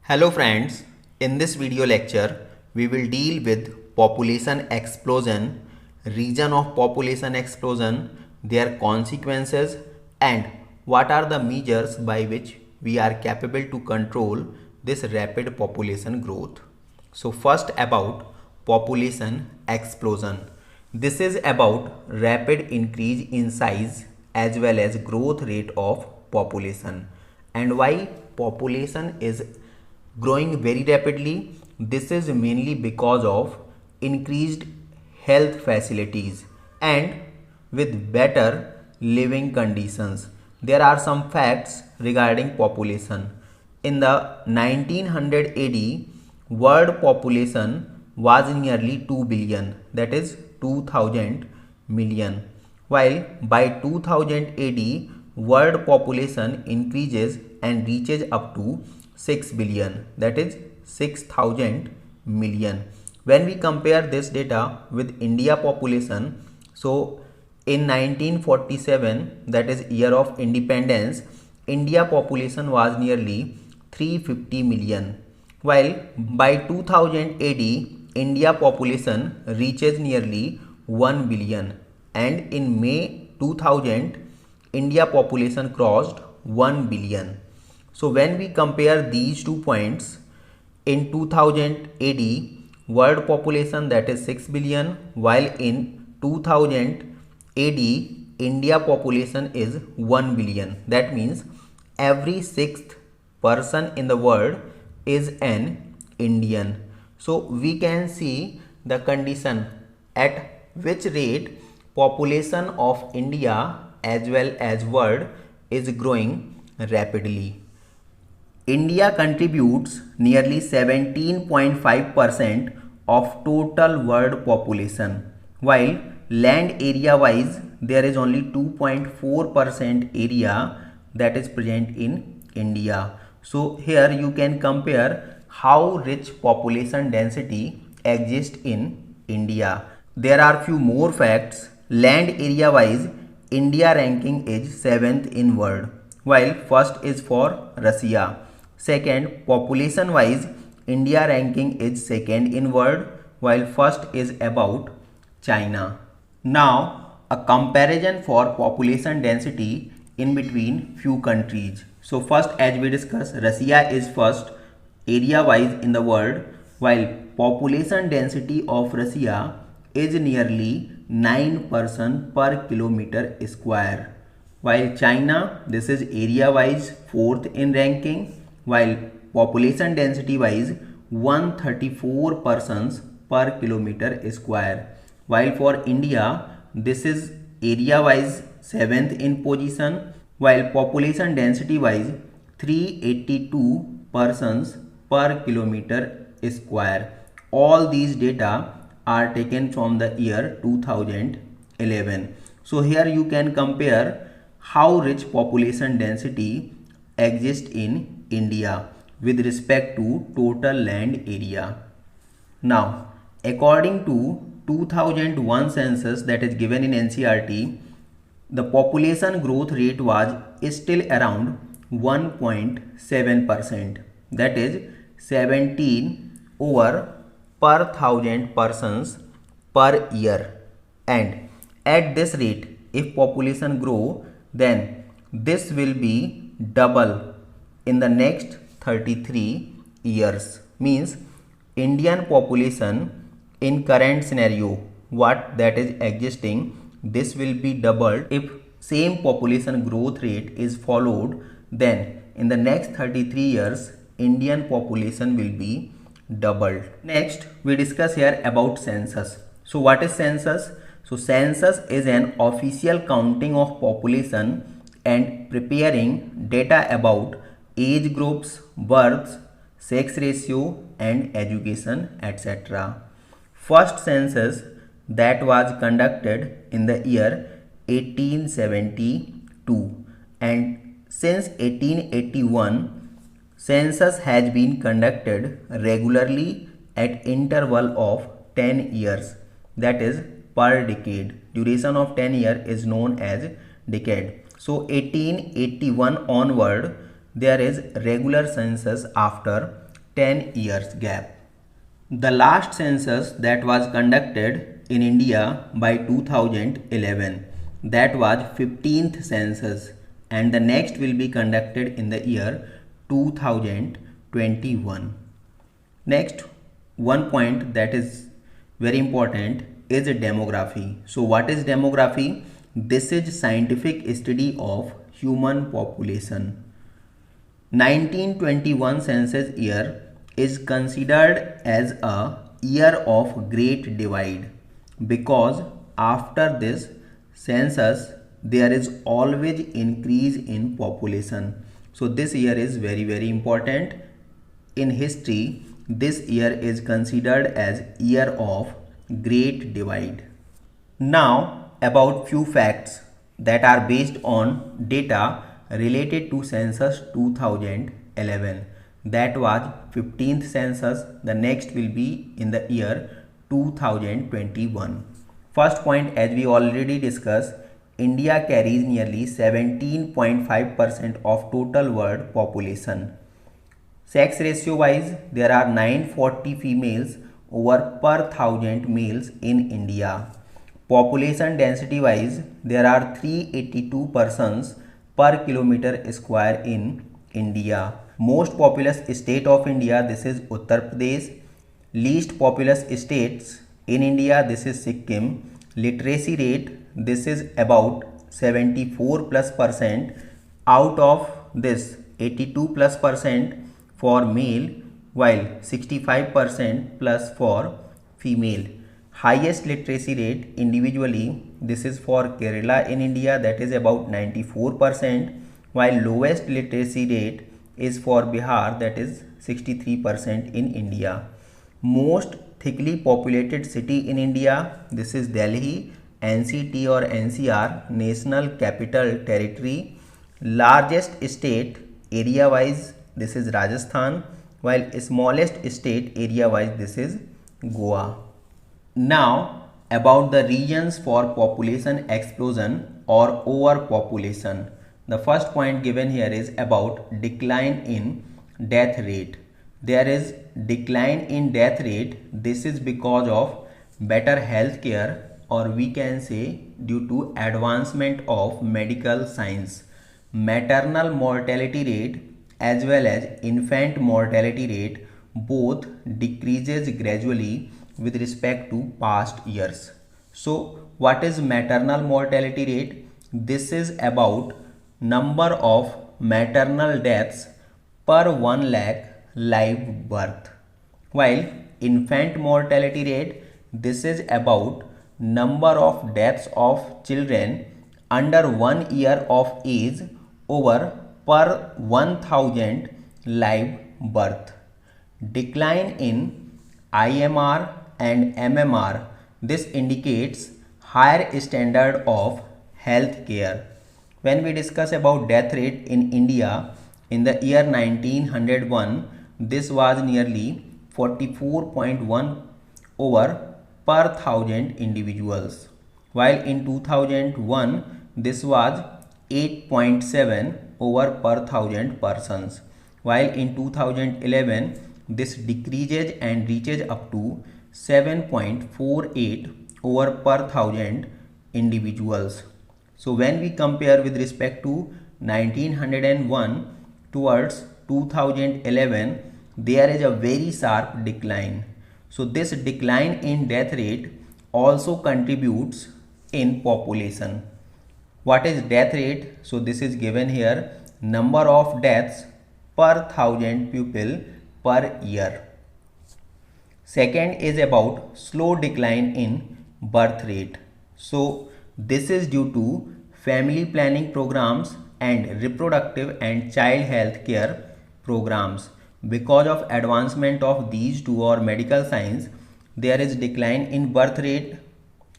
Hello friends, in this video lecture we will deal with population explosion, reason of population explosion, their consequences and what are the measures by which we are capable to control this rapid population growth. So first about population explosion. This is about rapid increase in size as well as growth rate of population. And why population is growing very rapidly? This is mainly because of increased health facilities and with better living conditions. There are some facts regarding population. In the 1900 AD, world population was nearly 2 billion, that is 2000 million, while by 2000 AD, world population increases and reaches up to 6 billion, that is 6000 million. When we compare this data with India population, so in 1947, that is year of independence, India population was nearly 350 million, while by 2000 AD, India population reaches nearly 1 billion, and in May 2000, India population crossed 1 billion. So when we compare these 2 points, in 2000 AD, world population that is 6 billion, while in 2000 AD, India population is 1 billion. That means every sixth person in the world is an Indian. So we can see the condition at which rate population of India as well as world is growing rapidly. India contributes nearly 17.5% of total world population, while land area wise there is only 2.4% area that is present in India. So here you can compare how rich population density exists in India. There are few more facts. Land area wise, India ranking is 7th in world, while first is for Russia. Second, population wise, India ranking is second in world, while first is about China. Now, a comparison for population density in between few countries. So first, as we discussed, Russia is first area wise in the world, while population density of Russia is nearly 9 person per kilometer square, while China, this is area wise 4th in ranking, while population density wise 134 persons per kilometer square, while for India this is area wise 7th in position, while population density wise 382 persons per kilometer square. All these data are taken from the year 2011. So here you can compare how rich population density exists in India with respect to total land area. Now, according to 2001 census that is given in NCERT, the population growth rate was still around 1.7%, that is 17 over per thousand persons per year. And at this rate, if population grow, then this will be double in the next 33 years. Means Indian population in current scenario, what that is existing, this will be doubled. If same population growth rate is followed, then in the next 33 years, Indian population will be doubled. Next, we discuss here about census. So what is census? So census is an official counting of population and preparing data about age groups, births, sex ratio and education, etc. First census that was conducted in the year 1872, and since 1881 census has been conducted regularly at interval of 10 years, that is per decade. Duration of 10 years is known as decade. So 1881 onward there is regular census after 10 years gap. The last census that was conducted in India by 2011, that was 15th census, and the next will be conducted in the year 2021. Next, one point that is very important is demography. So what is demography? This is scientific study of human population. 1921 census year is considered as a year of great divide because after this census there is always increase in population. So this year is very important. In history, this year is considered as year of great divide. Now about few facts that are based on data related to census 2011. That was 15th census. The next will be in the year 2021. First point, as we already discussed, India carries nearly 17.5% of total world population. Sex ratio wise, there are 940 females over per 1000 males in India. Population density wise, there are 382 persons per kilometer square in India. Most populous state of India, this is Uttar Pradesh. Least populous states in India, this is Sikkim. Literacy rate, this is about 74+%. Out of this, 82+% for male, while 65% plus for female. Highest literacy rate individually, this is for Kerala in India, that is about 94%, while lowest literacy rate is for Bihar, that is 63% in India. Most thickly populated city in India, this is Delhi, NCT or NCR, National Capital Territory. Largest state area wise, this is Rajasthan, while smallest state area wise, this is Goa. Now about the reasons for population explosion or overpopulation. The first point given here is about decline in death rate. There is decline in death rate. This is because of better health care, or we can say due to advancement of medical science. Maternal mortality rate as well as infant mortality rate both decreases gradually with respect to past years. So what is maternal mortality rate? This is about number of maternal deaths per 1 lakh live birth, while infant mortality rate, this is about number of deaths of children under 1 year of age over per 1000 live birth. Decline in IMR and MMR, this indicates higher standard of health care. When we discuss about death rate in India in the year 1901, this was nearly 44.1 over per 1000 individuals, while in 2001 this was 8.7 over per 1000 persons, while in 2011 this decreases and reaches up to 7.48 over per 1000 individuals. So when we compare with respect to 1901 towards 2011, there is a very sharp decline. So this decline in death rate also contributes in population. What is death rate? So this is given here, number of deaths per 1000 people per year. Second is about slow decline in birth rate. So this is due to family planning programs and reproductive and child health care programs. Because of advancement of these two or medical science, there is decline in birth rate,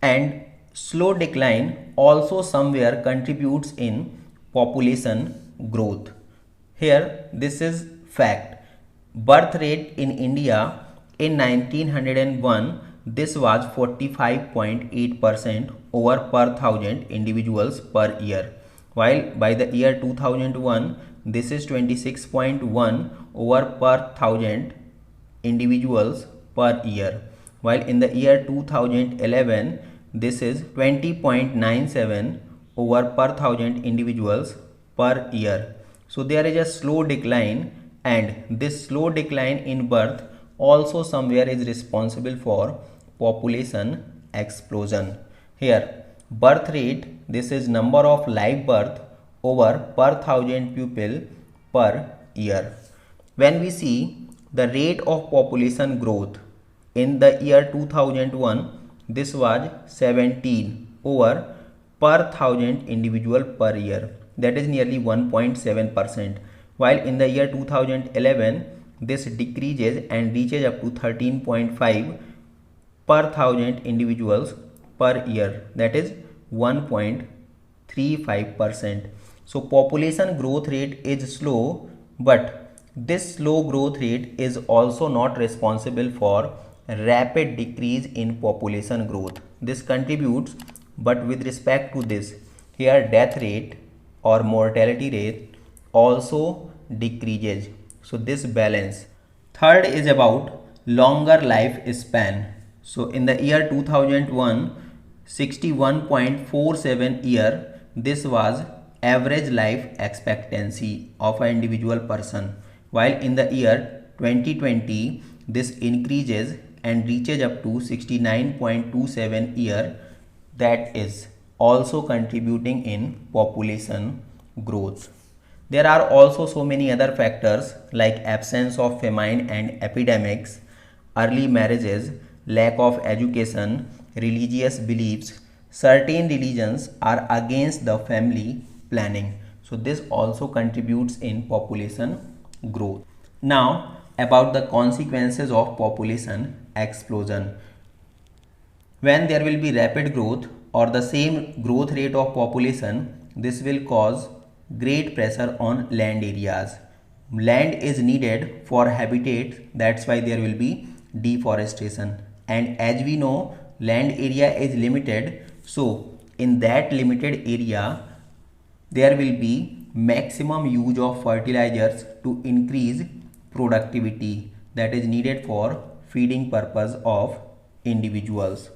and slow decline also somewhere contributes in population growth. Here this is fact. Birth rate in India in 1901, this was 45.8% over per 1000 individuals per year, while by the year 2001 this is 26.1 over per 1000 individuals per year, while in the year 2011 this is 20.97 over per thousand individuals per year. So there is a slow decline, and this slow decline in birth also somewhere is responsible for population explosion. Here birth rate, this is number of live birth over per thousand people per year. When we see the rate of population growth in the year 2001, this was 17 over per thousand individual per year, that is nearly 1.7%, while in the year 2011 this decreases and reaches up to 13.5 per thousand individuals per year, that is 1.35%. So population growth rate is slow, but this slow growth rate is also not responsible for rapid decrease in population growth. This contributes, but with respect to this, here death rate or mortality rate also decreases. So this balance. Third is about longer life span. So in the year 2001, 61.47 year, this was average life expectancy of an individual person, while in the year 2020 this increases and reaches up to 69.27 year, that is also contributing in population growth. There are also so many other factors like absence of famine and epidemics, early marriages, lack of education, religious beliefs. Certain religions are against the family planning. So this also contributes in population growth. Now about the consequences of population explosion. When there will be rapid growth or the same growth rate of population, this will cause great pressure on land areas. Land is needed for habitat, that's why there will be deforestation, and as we know land area is limited, so in that limited area there will be maximum use of fertilizers to increase productivity that is needed for feeding purpose of individuals.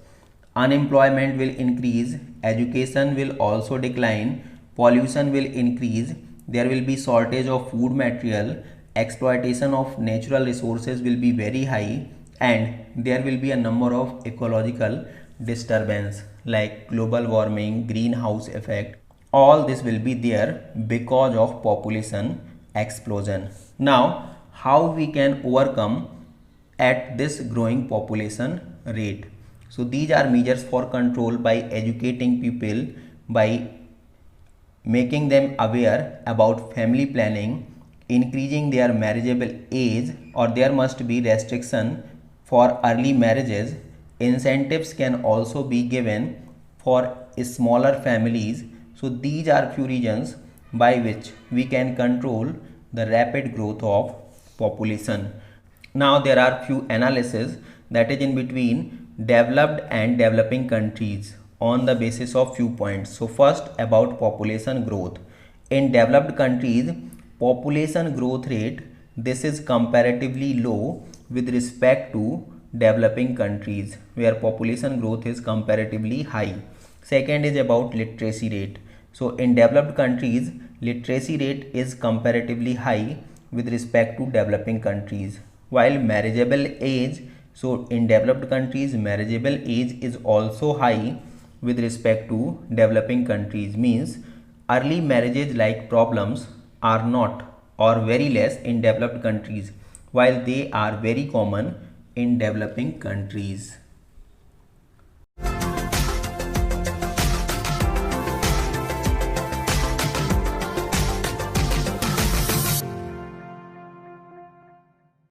Unemployment will increase, education will also decline, pollution will increase, there will be shortage of food material, exploitation of natural resources will be very high, and there will be a number of ecological disturbance like global warming, greenhouse effect. All this will be there because of population explosion. Now how we can overcome at this growing population rate? So these are measures for control by educating people, by making them aware about family planning, increasing their marriageable age, or there must be restriction for early marriages. Incentives can also be given for smaller families. So these are few reasons by which we can control the rapid growth of population. Now there are few analysis that is in between developed and developing countries on the basis of few points. So first about population growth. In developed countries, population growth rate, this is comparatively low with respect to developing countries where population growth is comparatively high. Second is about literacy rate. So in developed countries, literacy rate is comparatively high with respect to developing countries, while marriageable age, so in developed countries marriageable age is also high with respect to developing countries, means early marriages like problems are not or very less in developed countries while they are very common in developing countries.